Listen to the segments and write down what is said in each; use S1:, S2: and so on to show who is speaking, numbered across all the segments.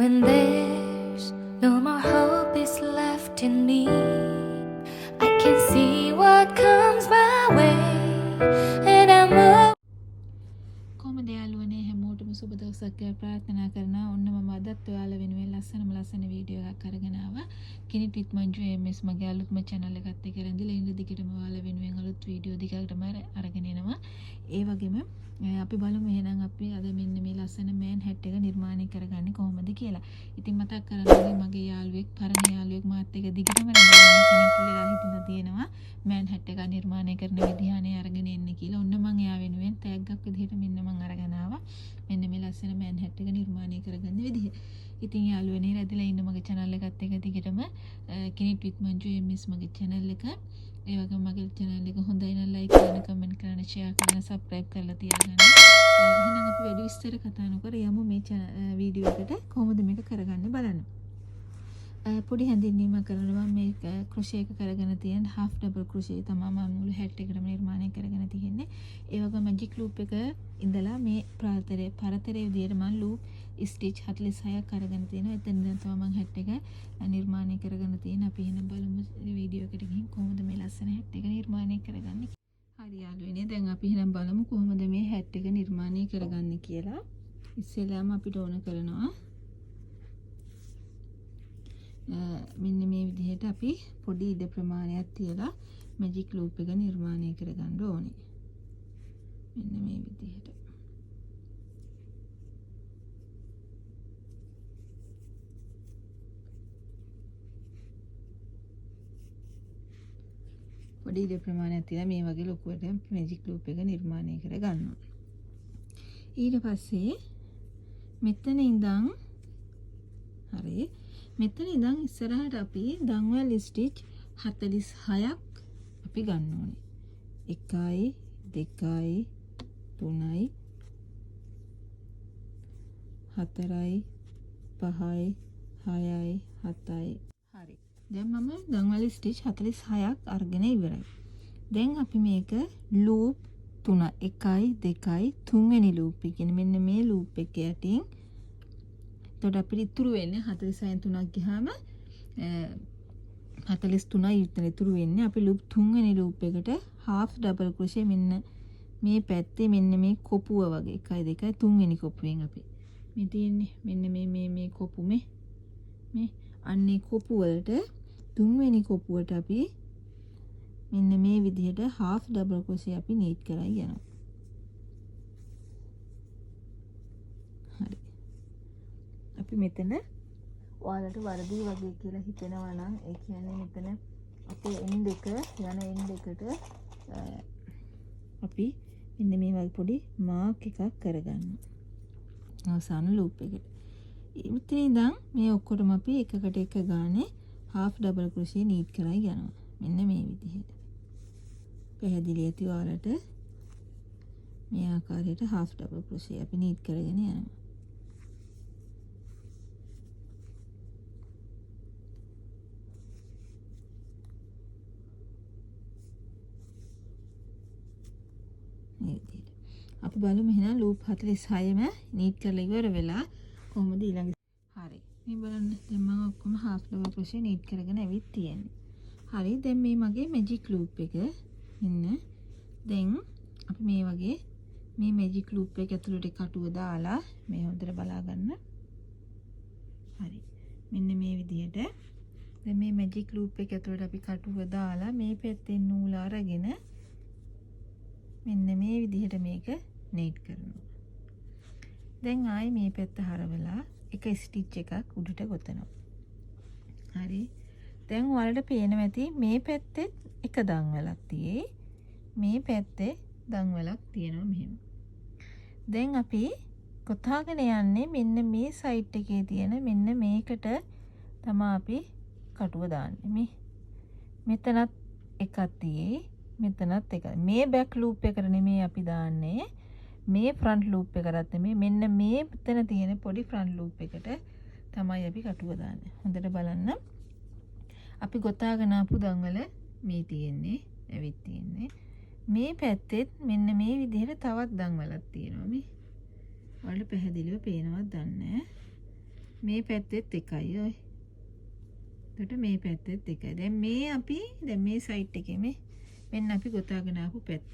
S1: When there's no more hope is left in me, I can see what comes my way, and I'm
S2: කොහොමද යාළුවනේ හැමෝටම සුබ දවසක් කියලා ප්‍රාර්ථනා කරනවා. ඔන්න මම අදත් ඔයාලා වෙනුවෙන් ලස්සන වීඩියෝ එකක් අරගෙන ආවා. කිනිට් විත් මංජු MS මගේ අලුත්ම channel එකත් එක්ක ඉඳලා ඉන්න දිගටම ඔයාලා වෙනුවෙන් අලුත් වීඩියෝ දෙකකටම අරගෙන එනවා. ඒ වගේම අපි බලමු එහෙනම් අපි අද මෙන්න මේ ලස්සන මෑන් හැට් එක නිර්මාණය කරගන්නේ කොහොමද කියලා. ඉතින් මතක් කරගන්න මගේ යාළුවෙක් පරණ යාළුවෙක් මාත් එක්ක දිගටම රැඳෙන්නේ කෙනෙක් කියලා හිතලා තියෙනවා. මෑන් හැට් එක නිර්මාණය කරන විදිහ අනේ අරගෙන එන්න කියලා. ඔන්න මම එයා වෙනුවෙන් ටැග් එකක් විදිහට මෙන්න මම අරගෙන ආවා. මෙන්න මේ ලස්සන මෑන් හැට් එක නිර්මාණය කරගන්න විදිහ. ඉතින් යාළුවනේ රැඳිලා ඉන්න මගේ channel එකත් එක්ක දිගටම කිනිට් විත් මංජු MS මගේ channel එක. ඒ වගේම මගේ channel එක හොඳයි නම් like කරන්න, comment කරන්න, share කරන්න, subscribe කරලා තියාගන්න. එහෙනම් අපි වැඩි විස්තර කතා නොකර යමු මේ වීඩියෝ එකට කොහොමද මේක කරගන්නේ බලන්න. පොඩි හැඳින්වීමක් කරනවා මේ crochet එක කරගෙන තියෙන half double crochet තමයි මම මුළු hat එකටම නිර්මාණය කරගෙන තියෙන්නේ. ඒ වගේම magic loop එක ඉඳලා මේ පරතරයේ විදියට මම loop stitch 46ක් අරගෙන තියෙනවා. එතන ඉඳන් තමයි මම hat එක නිර්මාණය කරගෙන තියෙන්නේ. අපි එහෙනම් බලමු වීඩියෝ එකට ගිහින් කොහොමද මේ ලස්සන hat එක නිර්මාණය කරගන්නේ. හරි යාළුවනේ දැන් අපි එහෙනම් බලමු කොහොමද මේ hat එක නිර්මාණය කරගන්නේ කියලා. ඉස්සෙල්ලාම අපිට ඕන කරනවා මෙන්න මේ විදිහට අපි පොඩි ඉඩ ප්‍රමාණයක් තියලා මැජික් ලූප් එක නිර්මාණය කරගන්න ඕනේ. මෙන්න මේ විදිහට. පොඩි ඉඩ ප්‍රමාණයක් තියලා මේ වගේ ලොකුවට මැජික් ලූප් එක නිර්මාණය කරගන්නවා. ඊට පස්සේ මෙතන ඉඳන් හරි මෙතන ඉඳන් ඉස්සරහට අපි දන්වැල් ස්ටිච් 46ක් අපි ගන්න ඕනේ. 1යි 2යි 3යි 4යි 5යි 6යි 7යි. හරි. දැන් මම දන්වැල් ස්ටිච් 46ක් අරගෙන ඉවරයි. දැන් අපි මේක ලූප් 3 1යි 2යි 3 වෙනි ලූප් එක කියන්නේ මෙන්න මේ ලූප් එක යටින් එතකොට අපිට ඉතුරු වෙන්නේ 46න් 3ක් ගියාම 43යි ඉතුරු වෙන්නේ. අපි ලූප් 3 වෙනි ලූප් එකට half double crochet මෙන්න මේ පැත්තේ මෙන්න මේ කොපුව වගේ 1යි 2යි 3 වෙනි කොපුවෙන් අපි මේ තියෙන්නේ මෙන්න මේ කොපු මේ අන්නේ කොපුව වලට 3 වෙනි කොපුවට අපි මෙන්න මේ විදිහට half double crochet අපි නීට් කරලා යනවා. හරි. අපි මෙතන ඔයාලට වර්ධී වගේ කියලා හිතෙනවා නම් ඒ කියන්නේ මෙතන අපේ end එක යන end එකට අපි මෙන්න මේ වගේ පොඩි මාක් එකක් කරගන්නවා. අවසාන ලූප් එකට. මෙතන ඉඳන් මේ ඔක්කොටම අපි එකකට එක ගානේ half double crochet නීට් කරලා යනවා. මෙන්න මේ විදිහට. පැහැදිලි ඇති ඔයාලට මේ ආකාරයට half double crochet අපි නීට් කරගෙන යනවා. අපි බලමු එහෙනම් ලූප් 46ම නීට් කරලා ඉවර වෙලා කොහොමද ඊළඟ. හරි. මේ බලන්න දැන් මම ඔක්කොම half double crochet නීට් කරගෙන ඇවිත් තියෙන්නේ. හරි. දැන් මේ මගේ magic loop එක මෙන්න. දැන් අපි මේ වගේ මේ magic loop එක ඇතුළට කටුව දාලා මේ හොඳට බලා ගන්න. හරි. මෙන්න මේ විදිහට දැන් මේ magic loop එක ඇතුළට අපි කටුව දාලා මේ පැත්තෙන් නූල අරගෙන මෙන්න මේ විදිහට මේක නීට් කරනවා. දැන් ආයේ මේ පැත්ත හරවලා එක ස්ටිච් එකක් උඩට ගොතනවා. හරි. දැන් ඔයාලට පේනවා ඇති මේ පැත්තේ එක දන්වැලක් තියෙයි. මේ පැත්තේ දන්වැලක් තියෙනවා මෙහෙම. දැන් අපි කොතාගෙන යන්නේ මෙන්න මේ සයිඩ් එකේ තියෙන මෙන්න මේකට තමයි අපි කටුව දාන්නේ. මෙතනත් එකක් තියෙයි. මෙතනත් එක. මේ බෑක් ලූප් එකට නෙමෙයි අපි දාන්නේ. මේ ෆ්‍රන්ට් ලූප් එකකට නෙමෙයි. මෙන්න මේ මෙතන තියෙන පොඩි ෆ්‍රන්ට් ලූප් එකට තමයි අපි කටුව දාන්නේ. හොඳට බලන්න. අපි ගොතාගෙන ආපු දන්වල මේ තියෙන්නේ, ඇවිත් තියෙන්නේ. මේ පැත්තෙත් මෙන්න මේ විදිහට තවත් දන්වලක් තියෙනවා මේ. ඔයාලට පැහැදිලිව පේනවද දන්නේ මේ පැත්තෙත් එකයි ඔය. එතකොට මේ පැත්තෙත් එකයි. දැන් මේ සයිඩ් එකේ මෙන්න අපි ගොතාගෙන ආපු පැත්ත.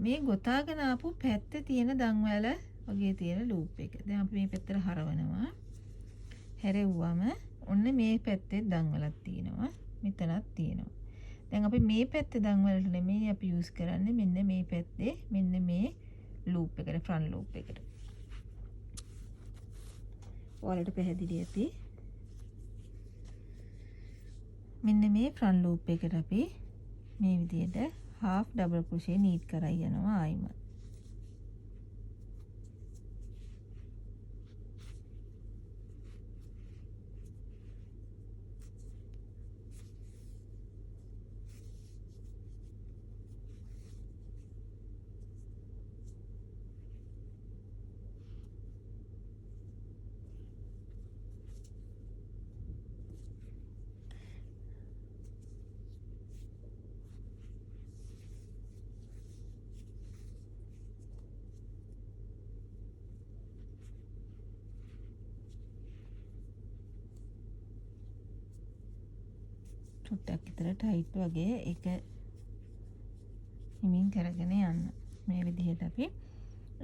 S2: මේ ගොතාගෙන ආපු පැත්තේ තියෙන දන්වැල වගේ තියෙන ලූප් එක. දැන් අපි මේ පැත්තට හරවනවා. හැරෙව්වම ඔන්න මේ පැත්තේ දන්වැලක් තියෙනවා. මෙතනක් තියෙනවා. දැන් අපි මේ පැත්තේ දන්වැලට නෙමෙයි අපි යූස් කරන්නේ මෙන්න මේ පැත්තේ මෙන්න මේ ලූප් එකට ෆ්‍රන්ට් ලූප් එකට. ඔයාලට පැහැදිලි ඇති. මෙන්න මේ ෆ්‍රන්ට් ලූප් එකට අපි මේ විදිහට half double crochet නීට් කරලා යනවා ආයිමත්. චුට්ටක් විතර ටයිට් වගේ එක හිමින් කරගෙන යන්න. මේ විදිහට අපි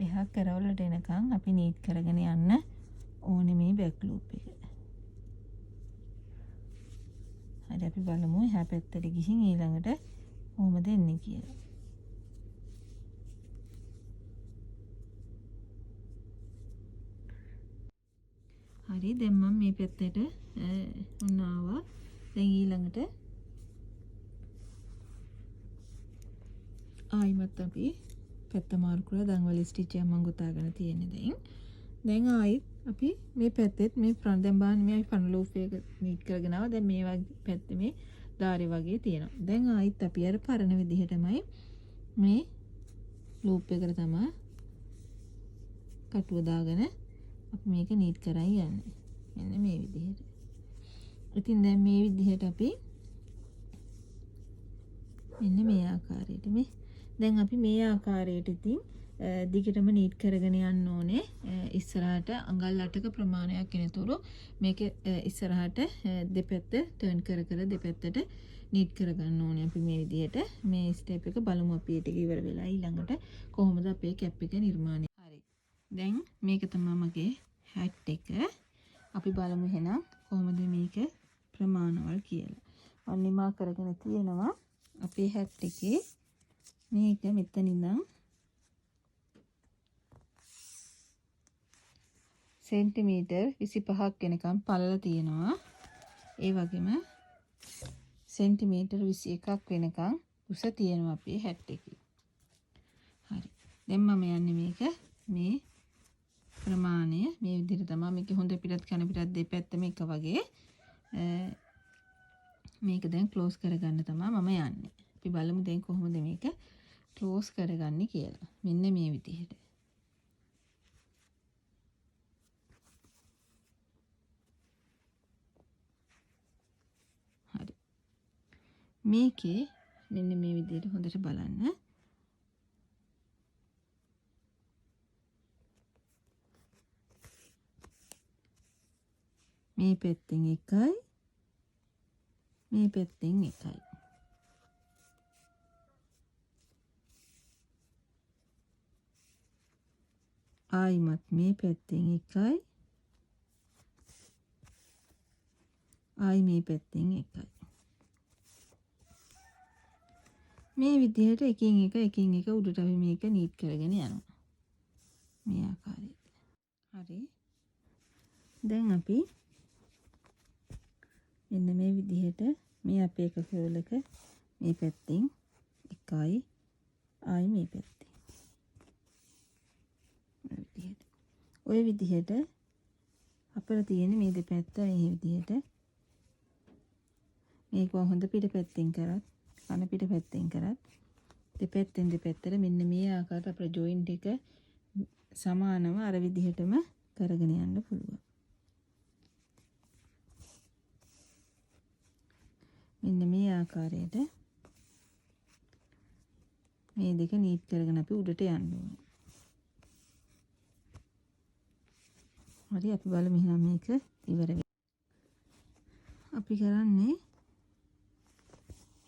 S2: එහා කරවලට එනකන් අපි නීට් කරගෙන යන්න ඕනේ මේ බෑක් ලූප් එක. හරි අපි බලමු එහා පැත්තට ගිහින් ඊළඟට කොහොමද එන්නේ කියලා. හරි දැන් මම මේ පැත්තට ඔන්න ආවා. දැන් ඊළඟට ආයිමත් අපි පැත්ත මාරු කරලා දන්වල ස්ටිච් එක මම ගොතාගෙන තියෙන්නේ දැන් ආයිත් අපි මේ පැත්තෙත් මේ ෆ්‍රන්ට් දැන් බලන්න මේ ෆ්‍රන්ට් ලූප් එක නීට් කරගෙන ආවා. දැන් මේ වගේ පැත්තේ මේ ධාරි වගේ තියෙනවා. දැන් ආයිත් අපි අර පරණ විදිහටමයි මේ ලූප් එකට තමයි කටුව දාගෙන අපි මේක නීට් කරන් යන්නේ. මෙන්න මේ විදිහට. ඉතින් දැන් මේ විදිහට අපි මෙන්න මේ ආකාරයට දැන් අපි මේ ආකාරයට ඉතින් දිගටම නීට් කරගෙන යන්න ඕනේ. ඉස්සරහට අඟල් 8ක ප්‍රමාණයක් එනතුරු මේක ඉස්සරහට දෙපැත්ත ටර්න් කර දෙපැත්තට නීට් කරගන්න ඕනේ. අපි මේ විදිහට මේ ස්ටෙප් එක බලමු අපි ඊට ඉවර වෙලා ඊළඟට කොහොමද අපේ කැප් එක නිර්මාණය. හරි. දැන් මේක තමයි මගේ හැට් එක. අපි බලමු එහෙනම් කොහොමද මේක ප්‍රමාණවල් කියලා. අනිමා කරගෙන තියෙනවා අපේ හැට් එකේ මේක මෙතන ඉඳන් සෙන්ටිමීටර් 25ක් වෙනකම් පළල තියෙනවා. ඒ වගේම සෙන්ටිමීටර් 21ක් වෙනකම් උස තියෙනවා අපේ හැට් එකේ. හරි. දැන් මම යන්නේ මේක මේ ප්‍රමාණය මේ විදිහට තමයි මේක හොඳ පිටත් කන පිටත් දෙපැත්තම එක වගේ මේක දැන් ක්ලෝස් කරගන්න තමයි මම යන්නේ. අපි බලමු දැන් කොහොමද මේක ක්ලෝස් කරගන්නේ කියලා. මෙන්න මේ විදිහට. හරි. මේකේ මෙන්න මේ විදිහට හොඳට බලන්න. මේ පැත්තෙන් එකයි මේ පැත්තෙන් එකයි. ආයිමත් මේ පැත්තෙන් එකයි ආයි මේ පැත්තෙන් එකයි. මේ විදිහට එකින් එක උඩට අපි මේක නීට් කරගෙන යනවා. මේ ආකාරයට. හරි. දැන් අපි මෙන්න මේ විදිහට මේ අපේ එක කෝලක මේ පැත්තෙන් එකයි ආයි මේ පැත්තෙන්. ඔය විදිහට අපිට තියෙන මේ දෙපැත්ත මේ විදිහට මේක හොඳ පිටපැත්තෙන් කරත් කන පිටපැත්තෙන් කරත් දෙපැත්තෙන් දෙපැත්තට මෙන්න මේ ආකාරයට අපේ ජොයින්ට් එක සමානව අර විදිහටම කරගෙන යන්න පුළුවන්. මෙන්න මේ ආකාරයට මේ දෙක නීට් කරගෙන අපි උඩට යන්න ඕනේ. හරි අපි බලමු එහෙනම් මේක ඉවර අපි කරන්නේ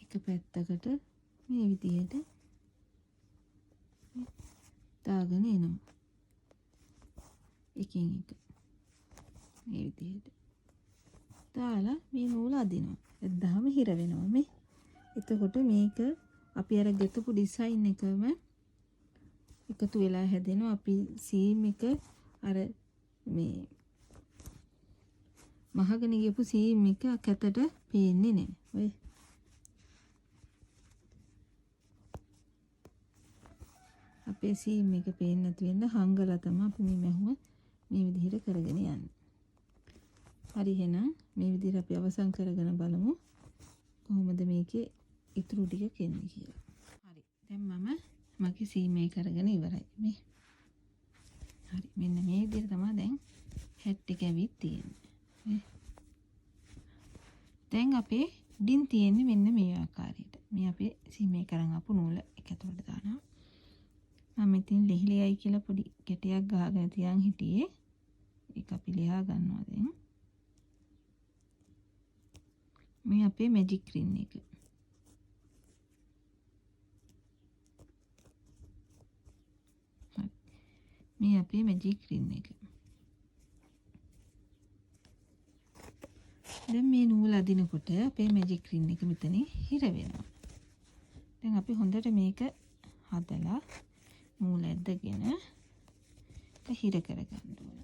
S2: එක පැත්තකට මේ විදිහට දාගෙන එනවා. එකින් එක මේ විදිහට දාලා මේ නූල අදිනවා. එද්දාම හිර වෙනවා මේ. එතකොට මේක අපි අර ගෙතපු ඩිසයින් එකම එකතු වෙලා හැදෙනවා. අපි සීම් එක අර මේ මහගෙන ගියපු සීම් එක කැතට පේන්නේ නැහැ. ඔය අපේ සීම් එක පේන්නේ නැති වෙන්න හංගලා තමයි අපි මේ මැහුව මේ විදිහට කරගෙන යන්නේ. හරි එහෙනම් මේ විදිහට අපි අවසන් කරගෙන බලමු කොහොමද මේකේ ඉතුරු ටික කෙන්නේ කියලා. හරි. දැන් මම මගේ සීම් එක කරගෙන ඉවරයි මේ. හරි. මෙන්න මේ විදිහට තමයි දැන් හැට් එක ඇවිත් තියෙන්නේ. දැන් අපේ ඩින් තියෙන්නේ මෙන්න මේ ආකාරයට. මේ අපේ සීම් එක කරන් ආපු නූල එක ඇතුළට දානවා. මම ඉතින් ලිහිලියයි කියලා පොඩි කැටයක් ගහගෙන තියන් හිටියේ. ඒක අපි ලියා ගන්නවා දැන්. මේ අපේ මැජික් රින් එක. මේ අපේ මැජික් රින් එක. දැන් මේ නූල් අදිනකොට අපේ මැජික් රින් එක මෙතනින් හිර වෙනවා. දැන් අපි හොඳට මේක හදලා නූල් ඇදගෙන ඒක හිර කරගන්න ඕන.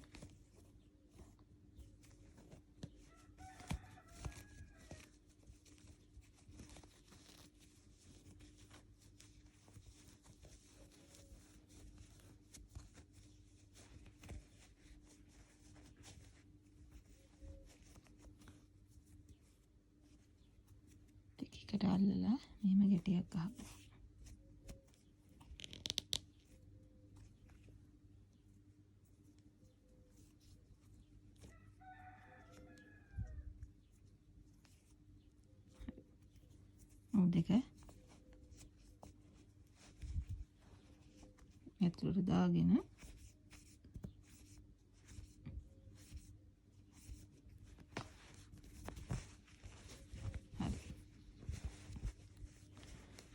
S2: දෙකකට අල්ලලා මෙහෙම ගැටියක් ගහගන්න. දෙක ඇතුළට දාගෙන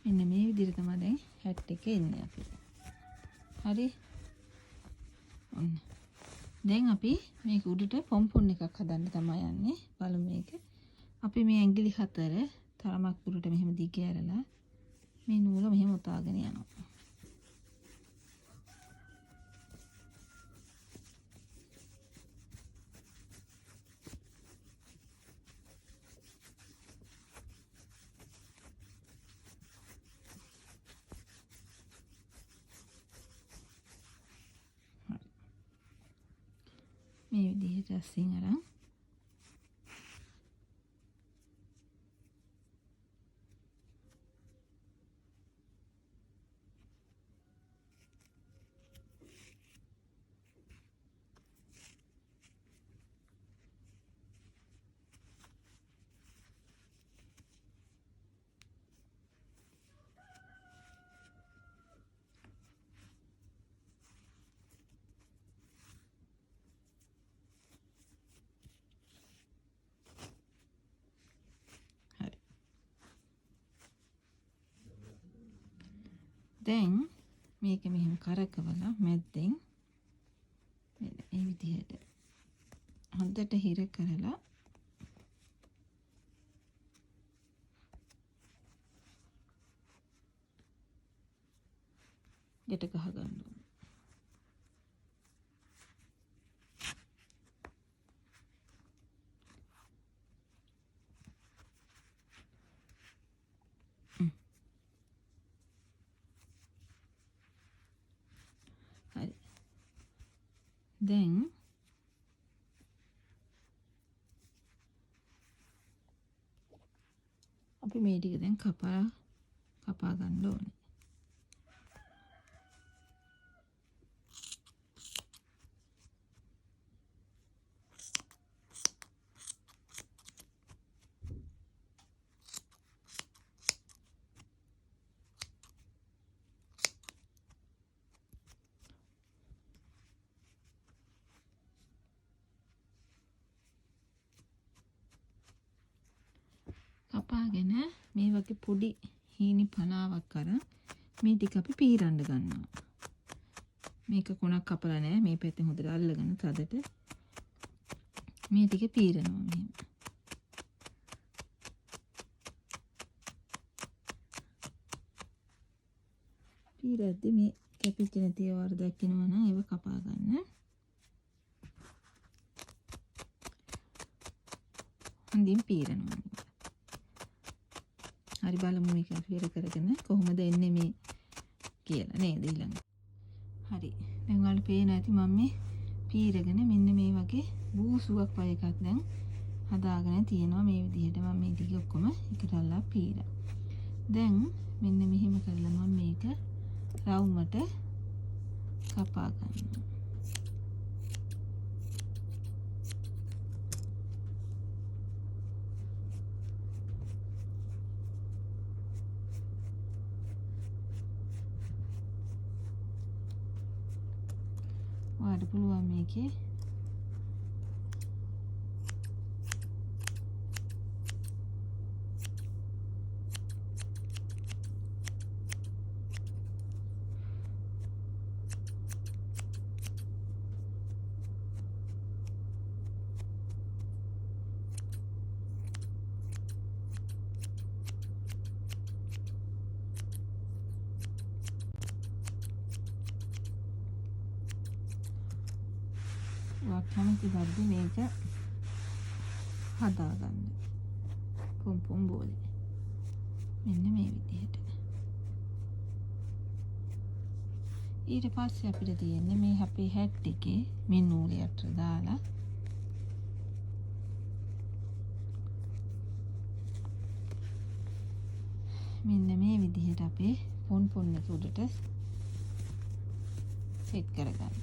S2: මෙන්න මේ විදිහට තමයි දැන් හැට් එක එන්නේ අපිට. හරි. ඔන්න. දැන් අපි මේක උඩට පොම්පොන් එකක් හදන්න තමයි යන්නේ. බලමු මේක. අපි මේ ඇඟිලි 4 තරමක් උඩට මෙහෙම දිග ඇරලා මේ නූල මෙහෙම උතාගෙන යනවා. මේ විදිහට අස්සින් අරන් දැන් මේක මෙහෙම කරකවලා මැද්දෙන් මේ විදිහට හොඳට හිර කරලා ගැට ගහ ගන්න ඕනේ. හරි. දැන් අපි මේ ටික දැන් කපා ගන්න ඕනේ. කපාගෙන මේ වගේ පොඩි හීනි පනාවක් අරන් මේ ටික අපි පීරන්න ගන්නවා. මේක කොනක් කපලා නැහැ. මේ පැත්තෙන් හොඳට අල්ලගෙන තදට මේ ටික පීරනවා මෙහෙම. පීරද්දි මේ කැපිච්ච නැති ඒවා දකින්නවා නම් ඒව කපා ගන්න. හොඳින් පීරනවා. හරි බලමු මේක පීර කරගෙන කොහොමද එන්නේ මේ කියලා නේද ඊළඟ. හරි. දැන් ඔයාලට පේන ඇති මම මේ පීරගෙන මෙන්න මේ වගේ බූසුවක් වගේ එකක් දැන් හදාගෙන තියෙනවා මේ විදිහට. මම මේ ටික ඔක්කොම එකට අල්ලලා පීරා. දැන් මෙන්න මෙහෙම කරලා මම මේක රවුමට කපා ගන්නවා. ඔයාලට පුළුවන් මේකේ කැමති වර්ග මේක හදාගන්න. පොම්පොම් බෝලේ. මෙන්න මේ විදිහට. ඊට පස්සේ අපිට තියෙන්නේ මේ අපේ හැට් එකේ මේ නූලේ අතර දාලා මෙන්න මේ විදිහට අපේ පොම්පොම් එක උඩට සෙට් කරගන්න.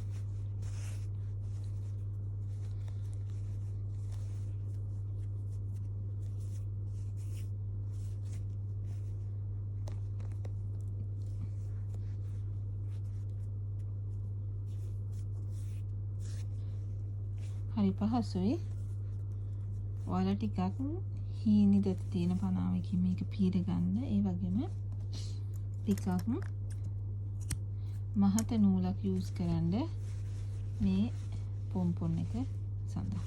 S2: හරි පහසුයි. ඔයාලා ටිකක් හීනි දෙක තියෙන පනාවකින් මේක පීර ගන්න. ඒ වගේම ටිකක් මහත නූලක් යූස් කරන්න මේ පොම්පොන් එක සඳහා.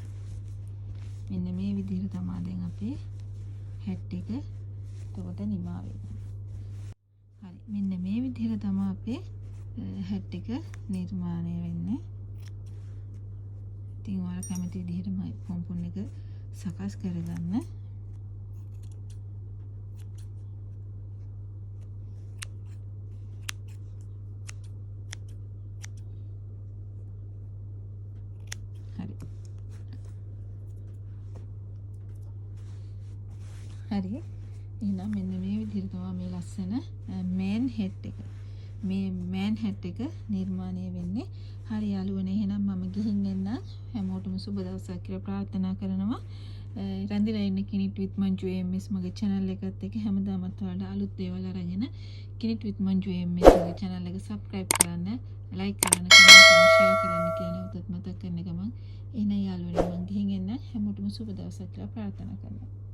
S2: මෙන්න මේ විදිහට තමයි දැන් අපේ හැට් එක එතකොට නිමා වෙන්නේ. හරි. මෙන්න මේ විදිහට තමයි අපේ හැට් එක නිර්මාණය වෙන්නේ. ඉතින් ඔයාලා කැමති විදිහටම පොම්පොන් එක සකස් කරගන්න. හරි. හරි. එහෙනම් මෙන්න මේ විදිහට තමයි මේ ලස්සන මෑන් හෙට් එක. මේ මෑන් හෙට් එක නිර්මාණය වෙන්නේ. හරි යාළුවනේ එහෙනම් මම ගිහින් එන්න. හැමෝටම සුබ දවසක් කියලා ප්‍රාර්ථනා කරනවා. රැඳිලා ඉන්න කිනිට් විත් මංජු MS මගේ channel එකත් එක්ක හැමදාමත් ඔයාලට අලුත් දේවල් අරගෙන කිනිට් විත් මංජු MS මගේ channel එක subscribe කරන්න, like කරන්න, comment කරන්න, share කරන්න කියලා උදත් මතක් කරන ගමන් එහෙනම් යාළුවනේ මම ගිහින් එන්න. හැමෝටම සුබ දවසක් කියලා ප්‍රාර්ථනා කරනවා.